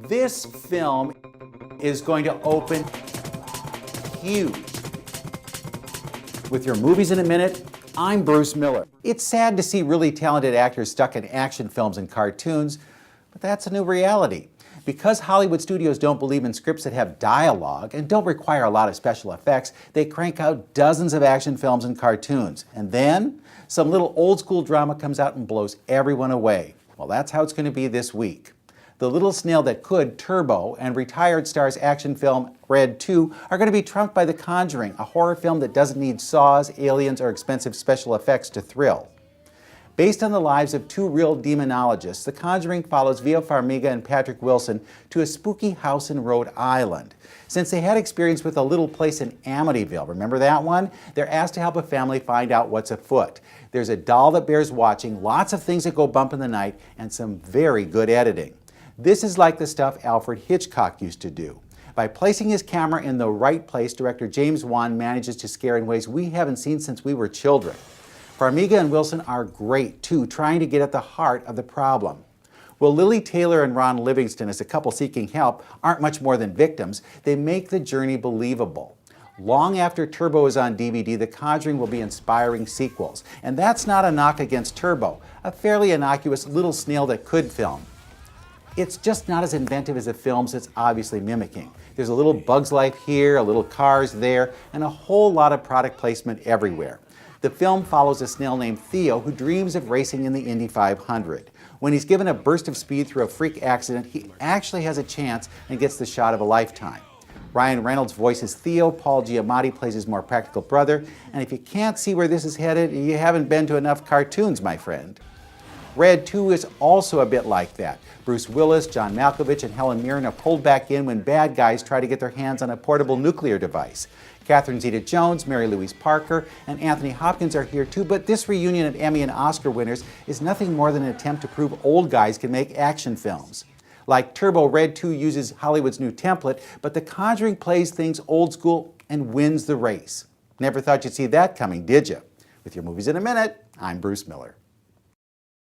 This film is going to open huge. With your movies in a minute, I'm Bruce Miller. It's sad to see really talented actors stuck in action films and cartoons, but that's a new reality. Because Hollywood studios don't believe in scripts that have dialogue and don't require a lot of special effects, they crank out dozens of action films and cartoons. And then, some little old school drama comes out and blows everyone away. Well, that's how it's going to be this week. The Little Snail That Could, Turbo, and retired stars action film Red 2 are going to be trumped by The Conjuring, a horror film that doesn't need saws, aliens, or expensive special effects to thrill. Based on the lives of two real demonologists, The Conjuring follows Vera Farmiga and Patrick Wilson to a spooky house in Rhode Island. Since they had experience with a little place in Amityville, remember that one? They're asked to help a family find out what's afoot. There's a doll that bears watching, lots of things that go bump in the night, and some very good editing. This is like the stuff Alfred Hitchcock used to do. By placing his camera in the right place, director James Wan manages to scare in ways we haven't seen since we were children. Farmiga and Wilson are great, too, trying to get at the heart of the problem. Well, Lily Taylor and Ron Livingston, as a couple seeking help, aren't much more than victims. They make the journey believable. Long after Turbo is on DVD, The Conjuring will be inspiring sequels. And that's not a knock against Turbo, a fairly innocuous Little Snail That Could film. It's just not as inventive as the films it's obviously mimicking. There's a little Bug's Life here, a little Cars there, and a whole lot of product placement everywhere. The film follows a snail named Theo who dreams of racing in the Indy 500. When he's given a burst of speed through a freak accident, he actually has a chance and gets the shot of a lifetime. Ryan Reynolds voices Theo, Paul Giamatti plays his more practical brother, and if you can't see where this is headed, you haven't been to enough cartoons, my friend. Red 2 is also a bit like that. Bruce Willis, John Malkovich, and Helen Mirren are pulled back in when bad guys try to get their hands on a portable nuclear device. Catherine Zeta-Jones, Mary-Louise Parker, and Anthony Hopkins are here too, but this reunion of Emmy and Oscar winners is nothing more than an attempt to prove old guys can make action films. Like Turbo, Red 2 uses Hollywood's new template, but The Conjuring plays things old school and wins the race. Never thought you'd see that coming, did you? With your movies in a minute, I'm Bruce Miller.